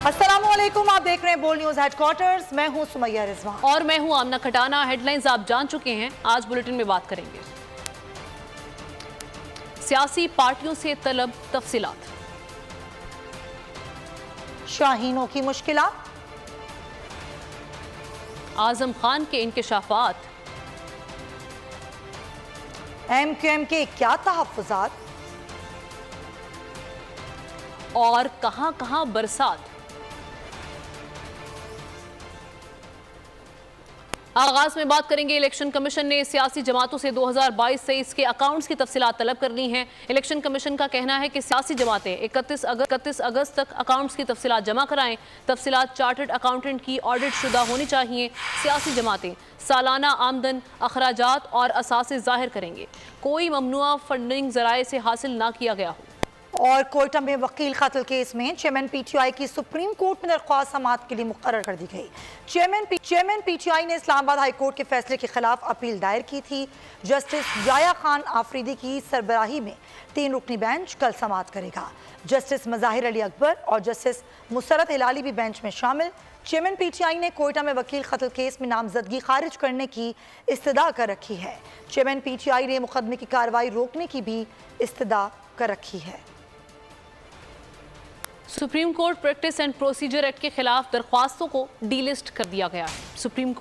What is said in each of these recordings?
अस्सलामुअलैकुम, आप देख रहे हैं बोल न्यूज हेडक्वार्टर्स। मैं हूं सुमैया रिजवान और मैं हूं आमना खटाना। हेडलाइंस आप जान चुके हैं, आज बुलेटिन में बात करेंगे। सियासी पार्टियों से तलब तफसीलात, शाहीनों की मुश्किलात, आजम खान के इंकशाफात, MQM के क्या तहफ्फुज़ात और कहां-कहां बरसात। आगाज में बात करेंगे, इलेक्शन कमीशन ने सियासी जमातों से 2022 से इसके अकाउंट्स की तफसीलात तलब कर ली हैं। इलेक्शन कमीशन का कहना है कि सियासी जमातें 31 अगस्त तक अकाउंट्स की तफसीलात जमा कराएं। तफसीलात चार्टर्ड अकाउंटेंट की ऑडिट शुदा होनी चाहिए। सियासी जमातें सालाना आमदन, अखराजात और असासे जाहिर करेंगे। कोई ममनुआ फंडिंग जराए से हासिल ना किया गया हो। और कोयटा में वकील कत्ल केस में चेयरमैन PTI की सुप्रीम कोर्ट में दरख्वास्त समाअत के लिए मुकर्रर कर दी गई। चेयरमैन PTI ने इस्लामाबाद हाई कोर्ट के फैसले के खिलाफ अपील दायर की थी। जस्टिस याया खान आफरीदी की सरबराही में 3 रुकनी बेंच कल समाअत करेगा। जस्टिस मज़ाहिर अली अकबर और जस्टिस मुसरत हिलाली भी बेंच में शामिल। चेयरमैन PTI ने कोयटा में वकील कत्ल केस में नामजदगी खारिज करने की इस्तदा कर रखी है। चेयरमैन PTI ने मुकदमे की कार्रवाई रोकने की भी इस्तदा कर रखी है। Supreme court practice and procedure act के खिलाफ दरख्वास्तों को डीलिस्ट कर दिया गया है। सुप्रीम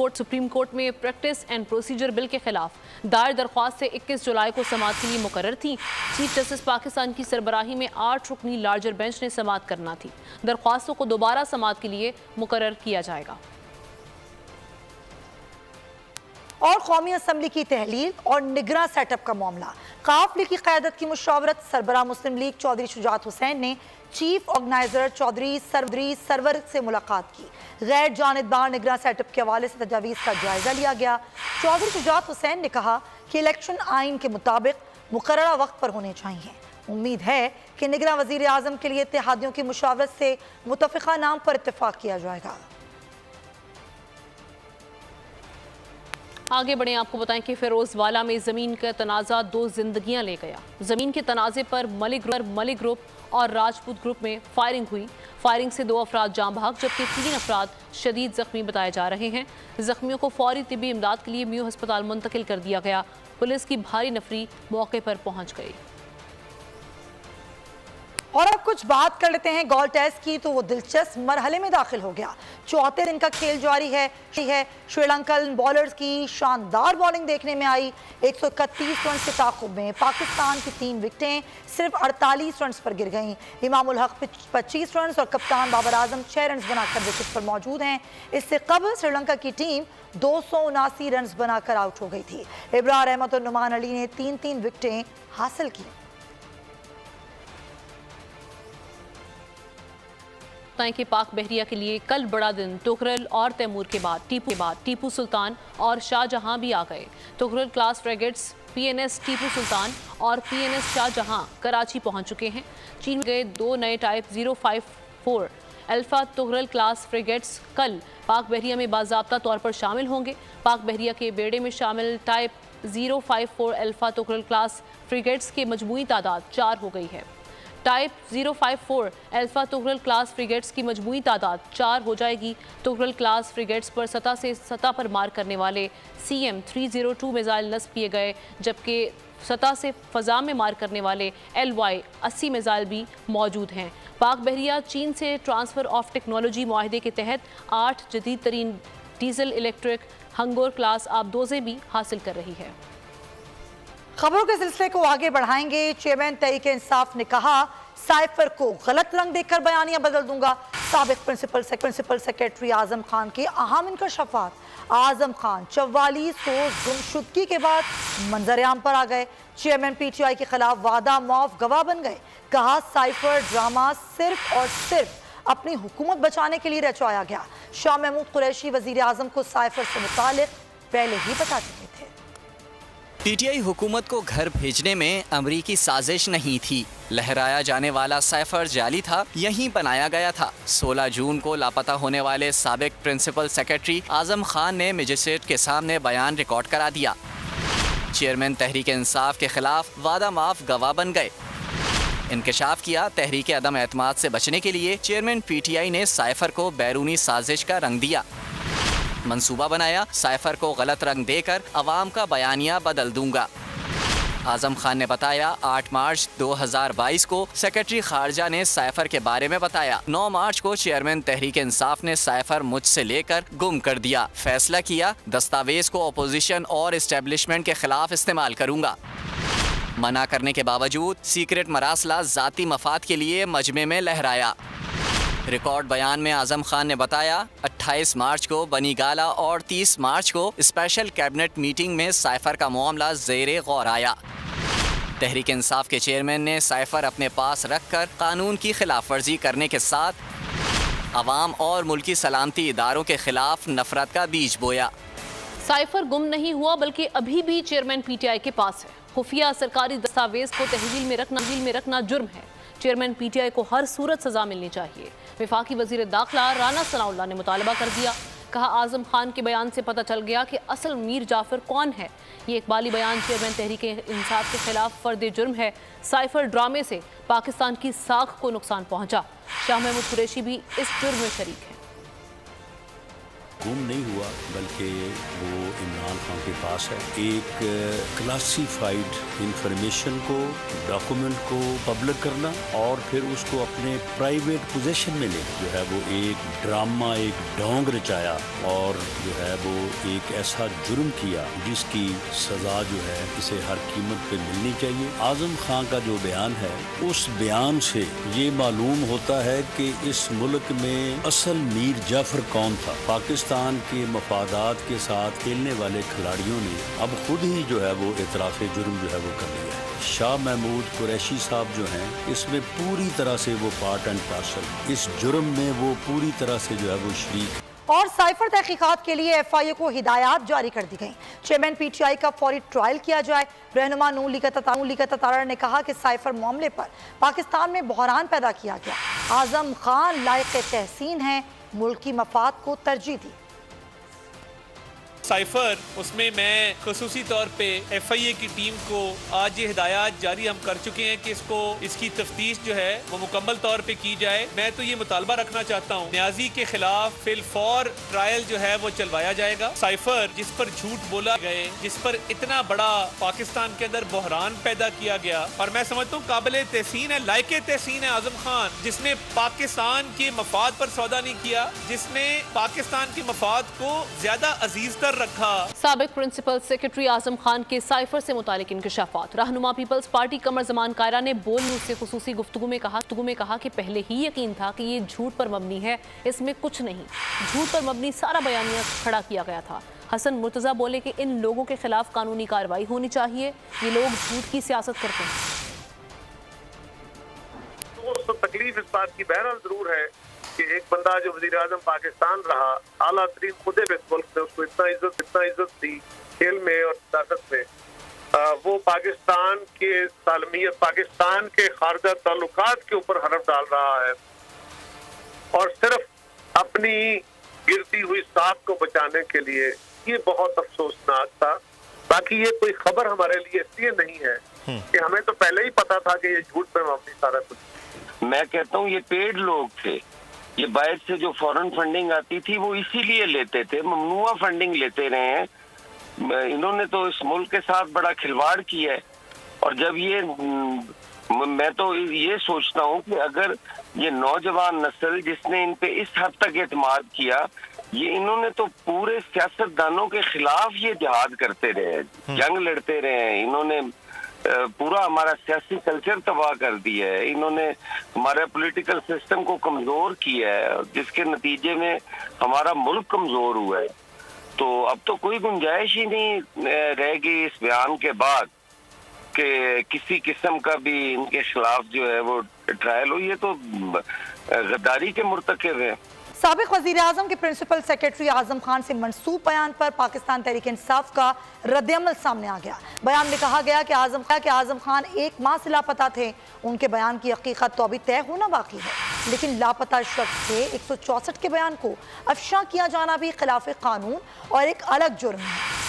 कोर्ट में प्रैक्टिस एंड प्रोसीजर बिल के खिलाफ दायर दरख्वास्त से 21 जुलाई को समाअत के लिए मुकर्रर थी। चीफ जस्टिस पाकिस्तान की सरबराही में 8 रुकनी लार्जर बेंच ने समाअत करना थी। दरख्वास्तों को दोबारा समाअत के लिए मुकर्रर किया जाएगा। और कौमी असम्बली की तहलील और निगरां सेटअप का मामला। काफिले की क़यादत की मुशावरत सरबराह मुस्लिम लीग चौधरी शुजात हुसैन ने चीफ ऑर्गेनाइजर चौधरी सरवर से मुलाकात की। गैर जानिबदार निगरां सेटअप के हवाले से तजावीज़ का जायजा लिया गया। चौधरी शुजात हुसैन ने कहा कि इलेक्शन आइन के मुताबिक मुकर्ररा वक्त पर होने चाहिए। उम्मीद है कि निगरां वज़ीर आज़म के लिए इत्तेहादियों की मुशावरत से मुतफ़िक़ा नाम पर इत्तेफाक किया जाएगा। आगे बढ़े, आपको बताएं कि फिरोजवाला में ज़मीन का तनाज़ा 2 जिंदगियां ले गया। ज़मीन के तनाज़े पर मलिक ग्रुप और राजपूत ग्रुप में फायरिंग हुई। फायरिंग से 2 अफराद जाँ भाग जबकि 3 अफराद शदीद जख्मी बताए जा रहे हैं। जख्मियों को फौरी तिब्बी इमदाद के लिए म्यू अस्पताल मुंतकिल कर दिया गया। पुलिस की भारी नफरी मौके पर पहुंच गई। और अब कुछ बात कर लेते हैं गोल टेस्ट की, तो वो दिलचस्प मरहले में दाखिल हो गया। 4थे दिन का खेल जारी है। श्रीलंकन बॉलर्स की शानदार बॉलिंग देखने में आई। 131 रन के ताक़ुब में पाकिस्तान की 3 विकेटें सिर्फ 48 रन पर गिर गईं। इमामुल हक 25 रन और कप्तान बाबर आजम 6 रन बनाकर विकेट पर मौजूद हैं। इससे कबल श्रीलंका की टीम 279 रन बनाकर आउट हो गई थी। इब्रार अहमद और नुमान अली ने 3-3 विकेटें हासिल की। कि पाक बहरिया के लिए कल बड़ा दिन। तुगरल और तैमूर के बाद टीपू सुल्तान और शाहजहां भी आ गए। तुगरल क्लास फ्रेगेट्स PNS टीपू सुल्तान और PNS शाहजहां कराची पहुंच चुके हैं। चीन में गए 2 नए टाइप 054 अल्फा तुगरल क्लास फ्रेगेट्स कल पाक बहरिया में बाज़ाब्ता तौर पर शामिल होंगे। पाक बहरिया के बेड़े में शामिल type 054 alpha Tughril class frigates की मजमूई तादाद 4 हो गई है। Type 054 alpha Tughril class frigates की मजमूई तादाद 4 हो जाएगी। तुगरल क्लास फ्रिगेट्स पर सतह पर मार करने वाले CM-302 मिसाइल नस्ब किए गए, जबकि सतह से फ़ज़ा में मार करने वाले LY-80 मिसाइल भी मौजूद हैं। पाक बहरिया चीन से ट्रांसफ़र ऑफ टेक्नोलॉजी मुआहदे के तहत 8 जदीद तरीन डीजल इलेक्ट्रिक हंगोर क्लास आबदोज़ें भी हासिल कर रही है। खबरों के सिलसिले को आगे बढ़ाएंगे। चेयरमैन तहरीक इंसाफ ने कहा, साइफर को गलत रंग देकर बयानियां बदल दूंगा। साबिक प्रिंसिपल सेक्रेटरी आजम खान के अहम इंकशाफात। आजम खान 44 रोज गुमशुदगी के बाद मंजर-ए-आम पर आ गए। चेयरमैन PTI के खिलाफ वादा मौफ गवाह बन गए। कहा, साइफर ड्रामा सिर्फ और सिर्फ अपनी हुकूमत बचाने के लिए रचाया गया। शाह महमूद कुरैशी वजीर आजम को साइफर से मुतालिक पहले ही बता चुके थे। PTI हुकूमत को घर भेजने में अमरीकी साजिश नहीं थी। लहराया जाने वाला साइफर जाली था, यहीं बनाया गया था। 16 जून को लापता होने वाले साबिक प्रिंसिपल सेक्रेटरी आजम खान ने मजिस्ट्रेट के सामने बयान रिकॉर्ड करा दिया। चेयरमैन तहरीक इंसाफ के खिलाफ वादा माफ गवाह बन गए। इंकशाफ किया। तहरीक अदम एतमाद से बचने के लिए चेयरमैन PTI ने साइफर को बैरूनी साजिश का रंग दिया। मंसूबा बनाया, साइफर को गलत रंग देकर अवाम का बयानिया बदल दूंगा। आजम खान ने बताया 8 मार्च 2022 को सेक्रेटरी खारजा ने साइफर के बारे में बताया। 9 मार्च को चेयरमैन तहरीक इंसाफ ने साइफर मुझसे लेकर गुम कर दिया। फैसला किया दस्तावेज को अपोजिशन और इस्टेब्लिशमेंट के खिलाफ इस्तेमाल करूंगा। मना करने के बावजूद सीक्रेट मरासला जाती मफाद के लिए मजमे में लहराया। रिकॉर्ड बयान में आजम खान ने बताया 28 मार्च को बनी गाला और 30 मार्च को स्पेशल कैबिनेट मीटिंग में साइफर का मामला ज़ेरे गौर आया। तहरीक इंसाफ के चेयरमैन ने साइफर अपने पास रखकर कानून की खिलाफ वर्जी करने के साथ अवाम और मुल्की सलामती इदारों के खिलाफ नफरत का बीज बोया। साइफर गुम नहीं हुआ बल्कि अभी भी चेयरमैन PTI के पास है। खुफिया सरकारी दस्तावेज को तहवील में रखना जुर्म है। चेयरमैन PTI को हर सूरत सजा मिलनी चाहिए। वफाकी वजीर दाखिला राना सनाउल्लाह ने मुतालबा कर दिया। कहा आजम खान के बयान से पता चल गया कि असल मीर जाफर कौन है। ये इकबाली बयान चेयरमैन तहरीक इंसाफ के खिलाफ फर्द जुर्म है। साइफर ड्रामे से पाकिस्तान की साख को नुकसान पहुंचा। शाह महमूद कुरैशी भी इस जुर्म में शरीक है। गुम नहीं हुआ बल्कि वो इमरान खान के पास है। एक क्लासिफाइड इंफॉर्मेशन को, डॉक्यूमेंट को पब्लिक करना और फिर उसको अपने प्राइवेट पोजीशन में ले जो है वो एक ड्रामा, एक ढोंग रचाया और जो है वो एक ऐसा जुर्म किया जिसकी सजा जो है इसे हर कीमत पे मिलनी चाहिए। आजम खान का जो बयान है उस बयान से ये मालूम होता है कि इस मुल्क में असल मीर जाफर कौन था। पाकिस्तान के मफादात के साथ खेलने वाले खिलाड़ियों ने अब खुद ही जो है वो इतराफ जुर्म जो है वो कर लिया है। शाह महमूद कुरैशी साहब जो हैं इसमें पूरी तरह से वो पार्ट एंड पार्सल, इस जुर्म में वो पूरी तरह से जो है वो शरीक। और साइफर तहकीकात के लिए FIA को हिदायत जारी कर दी गई। चेयरमैन PTI का फौरी ट्रायल किया जाए। रहनुमा नून लीग तारा ने कहा कि साइफर मामले पर पाकिस्तान में बहरान पैदा किया गया। आजम खान लायक तहसीन हैं, मुल्क की मफाद को तरजीह दी। साइफर उसमें मैं खसूसी तौर पे FIA की टीम को आज ये हिदायत जारी हम कर चुके हैं कि इसकी तफ्तीश जो है वो मुकम्मल तौर पे की जाए। मैं तो ये मुतालबा रखना चाहता हूँ न्याजी के खिलाफ फिलफौर ट्रायल जो है वो चलवाया जाएगा। साइफर जिस पर झूठ बोला गए, जिस पर इतना बड़ा पाकिस्तान के अंदर बहरान पैदा किया गया और मैं समझता हूँ काबिल तहसीन है, लायक तहसीन है आजम खान, जिसने पाकिस्तान के मफाद पर सौदा नहीं किया, जिसने पाकिस्तान के मफाद को ज्यादा अजीज तर रखा। साबिक प्रिंसिपल सेक्रेटरी आजम खान के साइफर से मुतालिक इंकशाफात। रहनुमा पीपल्स पार्टी कमर जमान कायरा ने बोल न्यूज से खुसूसी गुफ्तगू में कहा कि पहले ही यकीन था कि ये झूठ पर मबनी है, इसमें कुछ नहीं। झूठ पर मबनी सारा बयानिया खड़ा किया गया था। हसन मुर्तजा बोले कि इन लोगों के खिलाफ कानूनी कार्रवाई होनी चाहिए। ये लोग झूठ की सियासत करते हैं। तो तकलीफ इस बात की बहरहाल जरूर है कि एक बंदा जो वज़ीर आज़म पाकिस्तान रहा, आला तरीन खुदे में मुल्क में उसको इतना इज्जत थी खेल में और सियासत में, वो पाकिस्तान के सालमियत, पाकिस्तान के खारजा ताल्लुकात के ऊपर हरफ डाल रहा है और सिर्फ अपनी गिरती हुई साख को बचाने के लिए। ये बहुत अफसोसनाक था। बाकी ये कोई खबर हमारे लिए इसलिए नहीं है कि हमें तो पहले ही पता था कि ये झूठ पे मबनी सारा कुछ। मैं कहता हूँ ये पेड लोग थे, ये बाहर से जो फॉरेन फंडिंग आती थी वो इसीलिए लेते थे, ममनुआ फंडिंग लेते रहे हैं। इन्होंने तो इस मुल्क के साथ बड़ा खिलवाड़ किया है। और जब ये मैं तो ये सोचता हूँ कि अगर ये नौजवान नस्ल जिसने इन पे इस हद तक एतमाद किया, ये इन्होंने तो पूरे सियासतदानों के खिलाफ ये जिहाद करते रहे, जंग लड़ते रहे। इन्होंने पूरा हमारा सियासी कल्चर तबाह कर दिया है। इन्होंने हमारे पॉलिटिकल सिस्टम को कमजोर किया है, जिसके नतीजे में हमारा मुल्क कमजोर हुआ है। तो अब तो कोई गुंजाइश ही नहीं रहेगी इस बयान के बाद कि किसी किस्म का भी इनके खिलाफ जो है वो ट्रायल हो। ये तो गद्दारी के मुर्तकिब है। साबिक वज़ीर आज़म के प्रिंसिपल सेक्रेटरी आजम खान से मनसूब बयान पर पाकिस्तान तहरीक इंसाफ का रद्दअमल सामने आ गया। बयान में कहा गया कि आजम खान 1 माह से लापता थे। उनके बयान की हकीकत तो अभी तय होना बाकी है, लेकिन लापता शख्स के 164 के बयान को अफशा किया जाना भी खिलाफ कानून और एक अलग जुर्म है।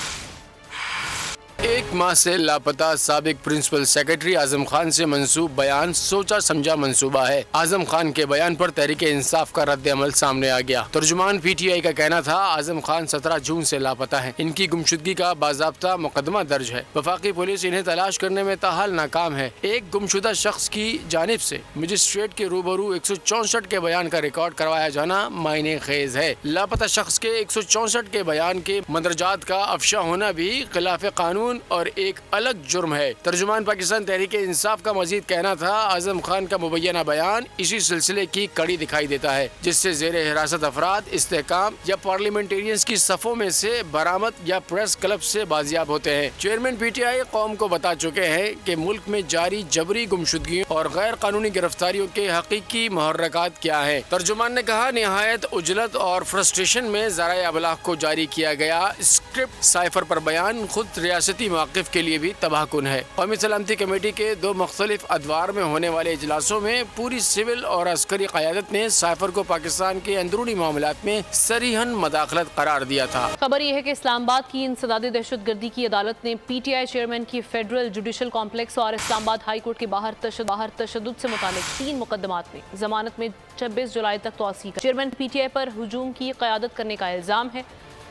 एक माह से लापता साबिक प्रिंसिपल सेक्रेटरी आजम खान से मंसूब बयान सोचा समझा मंसूबा है। आजम खान के बयान पर तहरीके इंसाफ का रद्द अमल सामने आ गया। तर्जुमान PTI का कहना था आजम खान 17 जून से लापता है। इनकी गुमशुदगी का बाज़ाब्ता मुकदमा दर्ज है। वफाकी पुलिस इन्हें तलाश करने में ताहाल नाकाम है। एक गुमशुदा शख्स की जानिब से मजिस्ट्रेट के रूबरू 164 के बयान का रिकॉर्ड करवाया जाना मायने खेज है। लापता शख्स के 164 के बयान के मंदरजात का अफशा होना भी खिलाफ कानून और एक अलग जुर्म है। तर्जुमान पाकिस्तान तहरीके इंसाफ का मजीद कहना था आजम खान का मुबैना बयान इसी सिलसिले की कड़ी दिखाई देता है, जिससे जेर हिरासत अफराद इस्तेहकाम या पार्लियामेंटेरियंस की सफ़ों में से बरामद या प्रेस क्लब से बाजियाब होते हैं। चेयरमैन PTI कौम को बता चुके हैं कि मुल्क में जारी जबरी गुमशुदगियों और गैर कानूनी गिरफ्तारियों के हकीकी मुहर्रकात क्या है। तर्जुमान ने कहा निहायत उजलत और फ्रस्ट्रेशन में ज़राए अबलाग को जारी किया गया स्क्रिप्ट साइफर पर बयान खुद रियासती मौक़िफ़ के लिए भी तबाहकुन है। कौमी सलामती कमेटी के 2 मुख्तलिफ अदवार में होने वाले इजलासों में पूरी सिविल और अस्करी क़यादत ने साइफर को पाकिस्तान के अंदरूनी मामलात में सरीहन मदाखलत करार दिया था। खबर यह है कि इस्लामाबाद की इंसदादी दहशतगर्दी की अदालत ने PTI चेयरमैन की फेडरल जुडिशल कॉम्प्लेक्स और इस्लामाबाद हाई कोर्ट के बाहर तशद्दुद से मुतालिक 3 मुकदमात में जमानत में 26 जुलाई तक तौसी कर चेयरमैन PTI पर हुजूम की क़यादत करने का इल्ज़ाम है।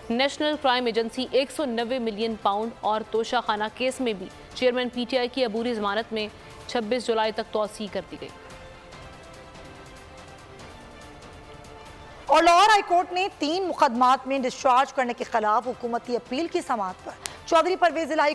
National crime agency 190 million pound और तोशाखाना केस में भी चेयरमैन PTI की अबूरी जमानत में 26 जुलाई तक तौसी कर दी गई। और लाहौर हाई कोर्ट ने 3 मुकदमात में डिस्चार्ज करने के खिलाफ हुकूमती अपील की समाअत पर चौधरी परवेज इलाही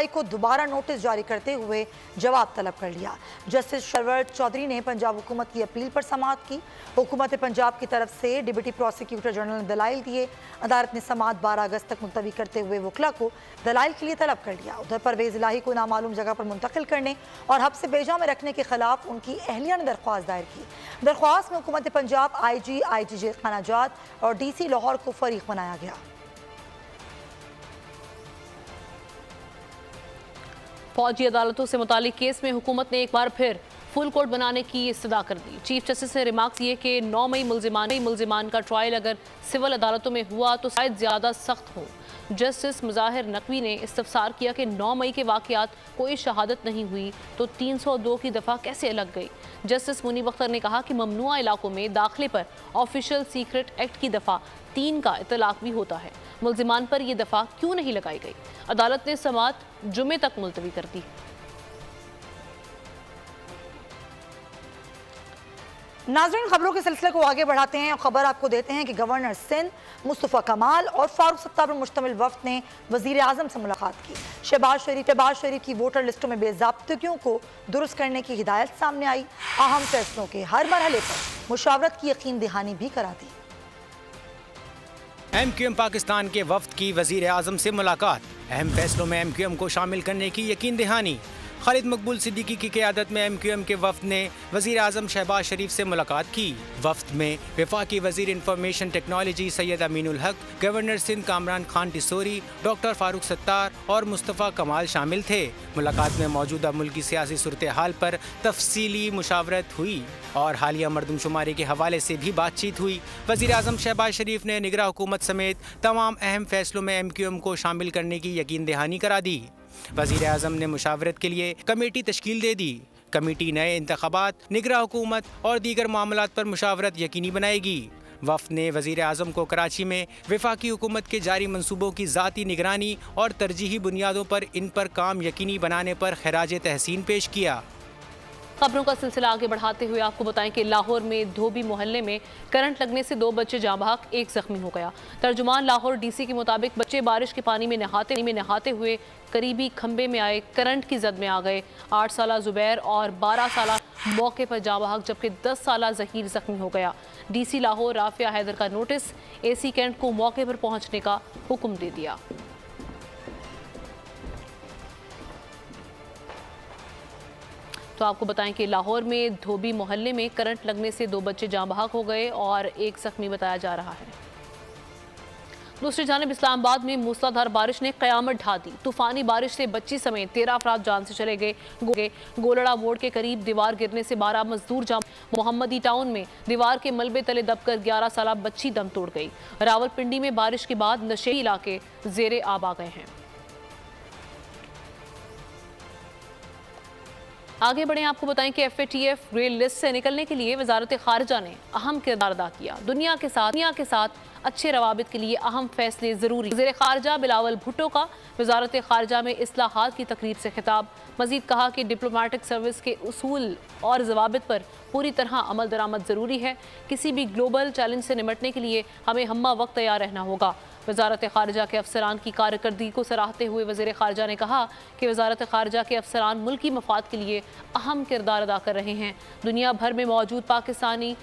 को दोबारा नोटिस जारी करते हुए जवाब तलब कर लिया। जस्टिस शरवत चौधरी ने पंजाब हुकूमत की अपील पर समाअत की। हुकूमत पंजाब की तरफ से डिप्टी प्रोसिक्यूटर जनरल ने दलाइल दिए। अदालत ने समाअत 12 अगस्त तक मुलतवी करते हुए वकला को दलाइल के लिए तलब कर लिया। उधर परवेज इलाही को नामालूम जगह पर मुंतकिल करने और हब्स बेजा में रखने के खिलाफ उनकी अहलिया ने दरख्वास्त दायर की। दरख्वास्त में हुकूमत पंजाब IG IGJ खानाजात और DC लाहौर को फरीक बनाया गया। फौजी अदालतों से मुतालिक केस में हुकूमत ने एक बार फिर फुल कोर्ट बनाने की इस्तदा कर दी। चीफ जस्टिस ने रिमार्क्स ये कि 9 मई मुल्जिमान का ट्रायल अगर सिविल अदालतों में हुआ तो शायद ज़्यादा सख्त हो। जस्टिस मुजाहिर नकवी ने इस्तफसार किया कि 9 मई के वाक़यात कोई शहादत नहीं हुई तो 302 की दफ़ा कैसे अलग गई। जस्टिस मुनीब अख्तर ने कहा कि ममनुआ इलाकों में दाखिले पर ऑफिशियल सीक्रेट एक्ट की दफ़ा 3 का इतलाक भी होता है। मुल्जिमान पर यह दफ़ा क्यों नहीं लगाई गई। अदालत ने समाअत जुमे तक मुलतवी कर दी। नाज़रीन, खबरों के सिलसिले को आगे बढ़ाते हैं और खबर आपको देते हैं कि गवर्नर सिंध मुस्तफ़ा कमाल और फारूक सत्तार पर मुश्तमिल वफ़द ने वज़ीर आज़म से मुलाकात की। शहबाज शरीफ की वोटर लिस्टों में बेज़ाब्तगियों को दुरुस्त करने की हिदायत सामने आई। अहम फैसलों के हर मरहले पर मुशावरत की यकीन दहानी भी करा दी। MQM पाकिस्तान के वफ़द की वज़ीर आज़म से मुलाकात। अहम फैसलों में MQM को शामिल करने की यकीन दहानी। खालिद मकबूल सिद्दीकी की क़यादत में MQM के वफ़द ने वज़ीर आज़म शहबाज शरीफ से मुलाकात की। वफ़द में वफाकी वज़ीर इंफॉर्मेशन टेक्नोलॉजी सैयद अमीनुल हक, गवर्नर सिंध कामरान खान टिसोरी, डॉक्टर फारूक सत्तार और मुस्तफ़ा कमाल शामिल थे। मुलाकात में मौजूदा मुल्की सियासी सूरत हाल पर तफसीली मुशावरत हुई और हालिया मरदमशुमारी के हवाले से भी बातचीत हुई। वज़ीर आज़म शहबाज शरीफ ने निगरान हुकूमत समेत तमाम अहम फैसलों में MQM को शामिल करने की यकीन दहानी करा दी। वज़ीर आज़म ने मुशावरत के लिए कमेटी तश्कील दे दी। कमेटी नए इंतखाबात, निगरान हुकूमत और दीगर मामलात पर मुशावरत यकीनी बनाएगी। वफ़द ने वज़ीर आज़म को कराची में वफाकी हुकूमत के जारी मनसूबों की ज़ाती निगरानी और तरजीही बुनियादों पर इन पर काम यकीनी बनाने पर खराज तहसीन पेश किया। खबरों का सिलसिला आगे बढ़ाते हुए आपको बताएं कि लाहौर में धोबी मोहल्ले में करंट लगने से 2 बच्चे जाँ बहक, 1 जख्मी हो गया। तर्जुमान लाहौर DC के मुताबिक बच्चे बारिश के पानी में नहाते हुए करीबी खंबे में आए करंट की जद में आ गए। 8 साला जुबैर और 12 साला मौके पर जाँ बहक जबकि 10 साला जहीर जख्मी हो गया। DC लाहौर राफिया हैदर का नोटिस, AC कैंट को मौके पर पहुँचने का हुक्म दे दिया। तो आपको बताएं कि लाहौर में धोबी मोहल्ले में करंट लगने से 2 बच्चे जाँ बहक हो गए और 1 जख्मी बताया जा रहा है। दूसरी जानिब इस्लामाबाद में मूसलाधार बारिश ने क़यामत ढा दी। तूफानी बारिश से बच्ची समेत 13 अफराद जान से चले गए। गोलड़ा मोड़ के करीब दीवार गिरने से 12 मजदूर जाम। मोहम्मदी टाउन में दीवार के मलबे तले दबकर 11 साला बच्ची दम तोड़ गई। रावलपिंडी में बारिश के बाद नशेबी इलाके जेरे आब आ गए हैं। आगे बढ़ें, आपको बताएं कि FATF ग्रे लिस्ट से निकलने के लिए वजारत खारजा ने अहम किरदार अदा किया। दुनिया के साथ अच्छे रवाबित के लिए अहम फैसले ज़रूरी। वज़ीर खारजा बिलावल भुट्टो का वजारत खारजा में इस्लाहात की तकरीब से खिताब। मजीद कहा कि डिप्लोमेटिक सर्विस के उसूल और जवाबित पर पूरी तरह अमल दरामद ज़रूरी है। किसी भी ग्लोबल चैलेंज से निपटने के लिए हमें हम्मा वक्त तैयार रहना होगा। वजारत खारजा के अफसरान की कारकर्दगी को सराहते हुए वज़ीर खारजा ने कहा कि वजारत खारजा के अफसरान मुल्की मफाद के लिए अहम किरदार अदा कर रहे हैं। दुनिया भर में मौजूद पाकिस्तानी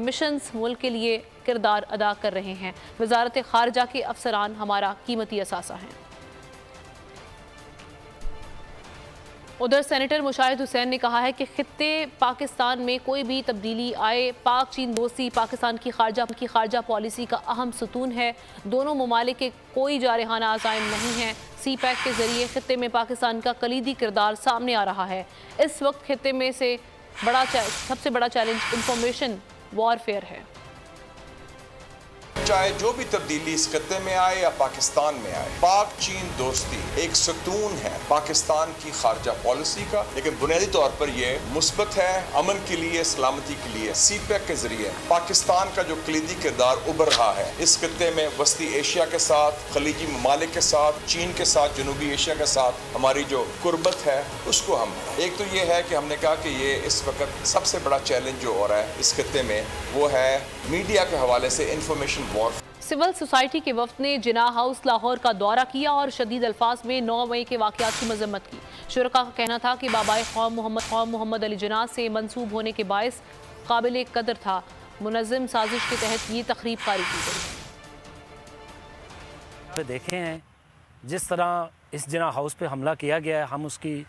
मिशंस मुल्क के लिए किरदार अदा कर रहे हैं। वजारत खारजा के अफसरान हमारा कीमती असासा हैं। उधर सेनेटर मुशाहिद हुसैन ने कहा है कि खित्ते पाकिस्तान में कोई भी तब्दीली आए, पाक चीन दोस्ती पाकिस्तान की खारजा पॉलिसी का अहम सतून है। दोनों ममालिक के कोई जारहाना अज़ाइम नहीं है। CPEC के जरिए खित्ते में पाकिस्तान का कलीदी किरदार सामने आ रहा है। इस वक्त खित्ते में से सबसे बड़ा चैलेंज इंफॉर्मेशन वॉरफेयर है। चाहे जो भी तब्दीली इस खत्ते में आए या पाकिस्तान में आए, पाक चीन दोस्ती एक सतून है पाकिस्तान की खारजा पॉलिसी का, लेकिन बुनियादी तौर पर यह मुस्बत है अमन के लिए, सलामती के लिए। CPEC के जरिए पाकिस्तान का जो कलीदी किरदार उभर रहा है इस खत्ते में, वस्ती एशिया के साथ, खलीजी ममालिक के साथ, चीन के साथ, जनूबी एशिया के साथ हमारी जो कुर्बत है उसको हम, एक तो ये है कि हमने कहा कि ये इस वक्त सबसे बड़ा चैलेंज जो हो रहा है इस खत्ते में वो है मीडिया के हवाले से इंफॉर्मेशन। सिविल सोसाइटी के वफ्द ने जिना हाउस लाहौर का दौरा किया और शदीद अल्फाज में 9 मई के वाक़यात की मजम्मत की। शुरका का कहना था कि बाबाए क़ौम मोहम्मद अली जिन्ना से मंसूब होने के बायस काबिल कदर था। मुनज़्ज़म साजिश के तहत ये तकरीब कारी की गई। देखे हैं जिस तरह इस जिना हाउस पे हमला किया गया है, हम उसकी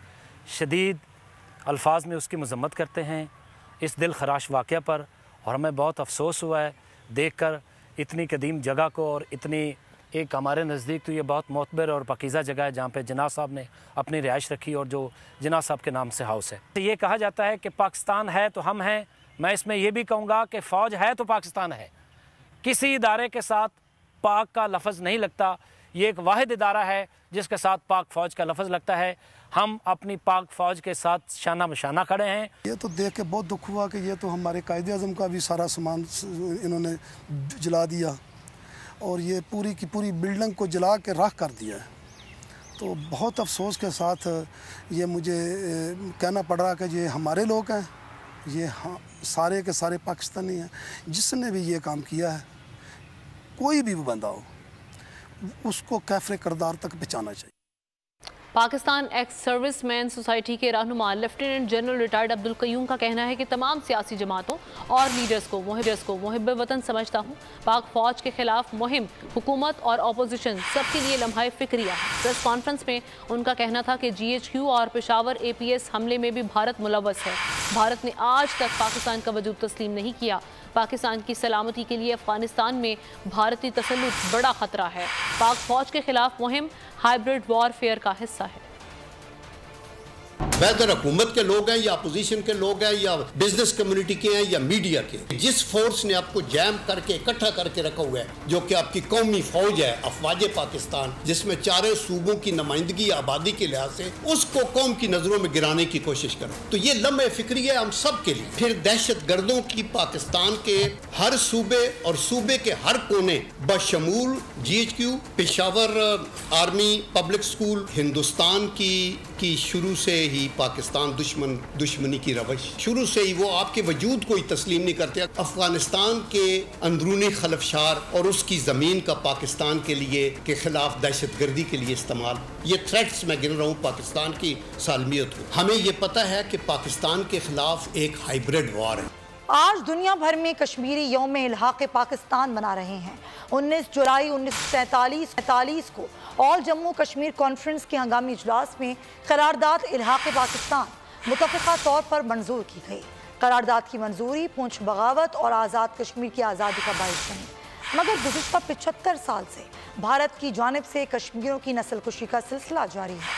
शदीद अल्फाज में उसकी मजम्मत करते हैं इस दिल खराश वाक़या पर, और हमें बहुत अफसोस हुआ है देख कर इतनी कदीम जगह को, और इतनी एक हमारे नज़दीक तो ये बहुत मोतबर और पाकीज़ा जगह है जहाँ पे जिन्ना साहब ने अपनी रिहाइश रखी और जो जिन्ना साहब के नाम से हाउस है। तो ये कहा जाता है कि पाकिस्तान है तो हम हैं। मैं इसमें ये भी कहूँगा कि फ़ौज है तो पाकिस्तान है। किसी इदारे के साथ पाक का लफ्ज़ नहीं लगता। ये एक वाहिद इदारा है जिसके साथ पाक फ़ौज का लफ्ज़ लगता है। हम अपनी पाक फ़ौज के साथ शाना बशाना खड़े हैं। ये तो देख के बहुत दुख हुआ कि ये तो हमारे कायदे आज़म का भी सारा सामान इन्होंने जला दिया और ये पूरी की पूरी बिल्डिंग को जला के राख कर दिया है। तो बहुत अफसोस के साथ ये मुझे कहना पड़ रहा कि ये हमारे लोग हैं, ये सारे के सारे पाकिस्तानी हैं। जिसने भी ये काम किया है, कोई भी बंदा हो, उसको कैफरे किरदार तक पहुँचाना चाहिए। पाकिस्तान एक्स सर्विसमैन सोसाइटी के रहनुमा lieutenant general retired Abdul Qayyum का कहना है कि तमाम सियासी जमातों और लीडर्स को मुहिब वतन समझता हूँ। पाक फौज के खिलाफ मुहिम हुकूमत और अपोजिशन सबके लिए लम्हा फिक्रिया है। प्रेस कॉन्फ्रेंस में उनका कहना था कि GHQ और पेशावर APS हमले में भी भारत मुलव्वस है। भारत ने आज तक पाकिस्तान का वजूद तस्लीम नहीं किया। पाकिस्तान की सलामती के लिए अफगानिस्तान में भारतीय तसल्लुत बड़ा खतरा है। पाक फौज के खिलाफ मुहिम हाइब्रिड वॉरफेयर का हिस्सा है। वेदर हुकूमत के लोग हैं या अपोजिशन के लोग हैं या बिजनेस कम्युनिटी के हैं या मीडिया के, जिस फोर्स ने आपको जैम करके इकट्ठा करके रखा हुआ है जो कि आपकी कौमी फौज है अफवाज पाकिस्तान, जिसमें चारों सूबों की नुमाइंदगी आबादी के लिहाज से, उसको कौम की नजरों में गिराने की कोशिश करो। तो ये लम्हे फिक्री है हम सब के लिए। फिर दहशत गर्दों की पाकिस्तान के हर सूबे और सूबे के हर कोने बशमूल GHQ, Peshawar army public school, Hindustan की शुरू से ही पाकिस्तान दुश्मनी की रवश, शुरू से ही वो आपके वजूद को ही तस्लीम नहीं करते। अफगानिस्तान के अंदरूनी खलफशार और उसकी ज़मीन का पाकिस्तान के लिए के खिलाफ दहशत गर्दी के लिए इस्तेमाल, ये थ्रेट्स मैं गिन रहा हूँ पाकिस्तान की सालमियत को। हमें ये पता है कि पाकिस्तान के खिलाफ एक हाइब्रिड वॉर है। आज दुनिया भर में कश्मीरी यौम इल्हाक़ पाकिस्तान मना रहे हैं। 19 जुलाई 1947 को ऑल जम्मू कश्मीर कॉन्फ्रेंस के हंगामी इजलास में करारदाद इल्हाक़ पाकिस्तान मुतफ़िक़ा तौर पर मंजूर की गई। करारदाद की मंजूरी पूंछ बगावत और आज़ाद कश्मीर की आज़ादी का बाइस बनी, मगर गुज़िश्ता 75 साल से भारत की जानिब से कश्मीरियों की नस्लकुशी का सिलसिला जारी है।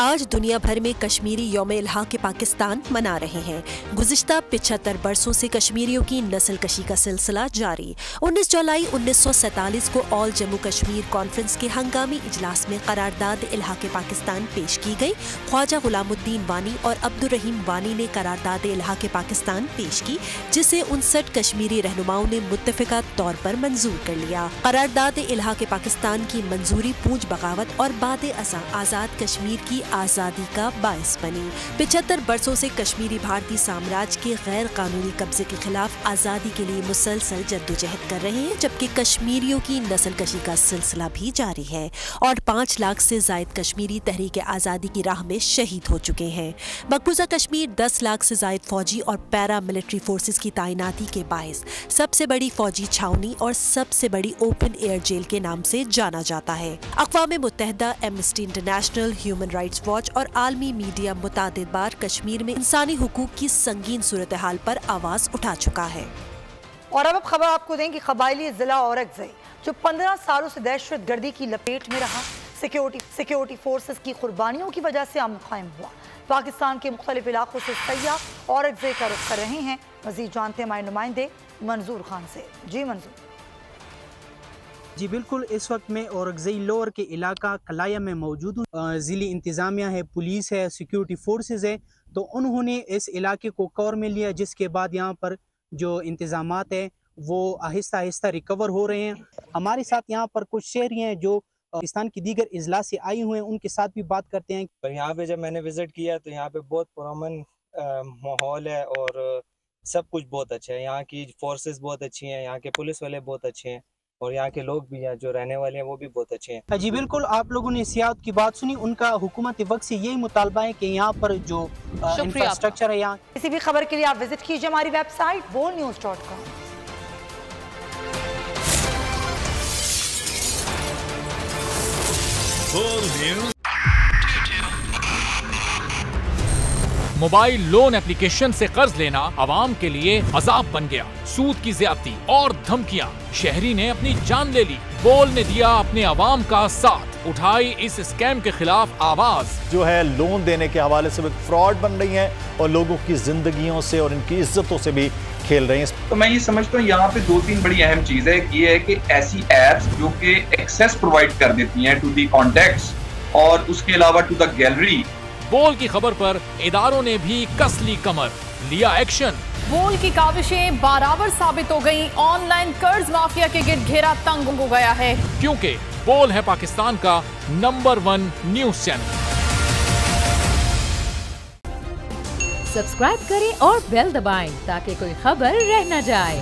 आज दुनिया भर में कश्मीरी यौम इल्हाक़ पाकिस्तान मना रहे हैं। गुज़िश्ता 75 बरसों से कश्मीरियों की नस्ल कशी का सिलसिला जारी। 19 जुलाई 1947 को ऑल जम्मू कश्मीर कॉन्फ्रेंस के हंगामी इजलास में करारदाद इल्हाक़ पाकिस्तान पेश की गई। ख्वाजा गुलामुद्दीन वानी और अब्दुर्रहीम वानी ने करारदाद इल्हाक़ पाकिस्तान पेश की, जिसे 59 कश्मीरी रहनुमाओं ने मुत्तफ़िका तौर पर मंजूर कर लिया। करारदाद इल्हाक़ पाकिस्तान की मंजूरी पूंछ बगावत और बाद आज़ाद कश्मीर की आज़ादी का बायस बनी। 75 बरसों से कश्मीरी भारतीय साम्राज्य के गैर कानूनी कब्जे के खिलाफ आज़ादी के लिए मुसलसल जद्दोजहद कर रहे हैं, जबकि कश्मीरियों की नस्ल कशी का सिलसिला भी जारी है और 5 लाख से जायद कश्मीरी तहरीक आज़ादी की राह में शहीद हो चुके हैं। मकबूजा कश्मीर 10 लाख से जायद फौजी और पैरा मिलिट्री फोर्सेस की तैनाती के बायस सबसे बड़ी फौजी छावनी और सबसे बड़ी ओपन एयर जेल के नाम से जाना जाता है। अक़वाम मुत्तहिदा, Amnesty International, human rights watch और आलमी मीडिया मुतादिद बार कश्मीर में इंसानी हुकूक की संगीन सूरत हाल पर आवाज उठा चुका है। और अब खबर आपको दें कि कबायली जिला औरंगज़ई जो 15 सालों से दहशत गर्दी की लपेट में रहा, सिक्योरिटी फोर्सेस की कुर्बानियों की वजह से अमन कायम हुआ। पाकिस्तान के मुख्तलिफ इलाकों से सयाह औरंगज़ई का रुख कर रहे हैं। मज़ीद जानते हैं हमारे नुमाइंदे मंजूर खान से। जी मंजूर। जी बिल्कुल, इस वक्त मैं औरंगज़ई लोअर के इलाका कलाया में मौजूद हूँ। ज़िली इंतज़ामिया है, पुलिस है, सिक्योरिटी फोर्सेस है, तो उन्होंने इस इलाके को कवर में लिया, जिसके बाद यहाँ पर जो इंतज़ामात है वो आहिस्ता आहिस्ता रिकवर हो रहे हैं। हमारे साथ यहाँ पर कुछ शहरी हैं जो पाकिस्तान की दीगर अजला से आई हुए हैं, उनके साथ भी बात करते हैं। पर यहाँ पे जब मैंने विज़िट किया तो यहाँ पे बहुत पुरअमन माहौल है और सब कुछ बहुत अच्छा है। यहाँ की फोर्सेस बहुत अच्छी हैं, यहाँ के पुलिस वाले बहुत अच्छे हैं और यहाँ के लोग भी हैं जो रहने वाले हैं वो भी बहुत अच्छे हैं। जी बिल्कुल, आप लोगों ने सियाहत की बात सुनी, उनका हुकूमत वक्त से यही मुतालबा है कि यहाँ पर जो इंफ्रास्ट्रक्चर है यहाँ। किसी भी खबर के लिए आप विजिट कीजिए हमारी website boldnews.com। Mobile loan application से कर्ज लेना आवाम के लिए अजाब बन गया। सूद की ज्यादती और धमकियां, शहरी ने अपनी जान ले ली। बोल ने दिया अपने आवाम का साथ, उठाई इस स्कैम के खिलाफ आवाज। जो है लोन देने के हवाले से फ्रॉड बन रही है और लोगों की जिंदगियों से और इनकी इज्जतों से भी खेल रहे हैं। तो मैं ये समझता हूँ यहाँ पे 2-3 बड़ी अहम चीज है। ये है कि ऐसी एप्स जो कि एक्सेस प्रोवाइड कर देती हैं टू दी कॉन्टैक्ट्स और उसके अलावा टू द गैलरी। बोल की खबर पर इदारों ने भी कस ली कमर, लिया एक्शन। बोल की काविशें बराबर साबित हो गई। ऑनलाइन कर्ज माफिया के गिर्द घेरा तंग हो गया है, क्योंकि बोल है पाकिस्तान का नंबर 1 न्यूज चैनल। सब्सक्राइब करें और बेल दबाएं ताकि कोई खबर रह न जाए।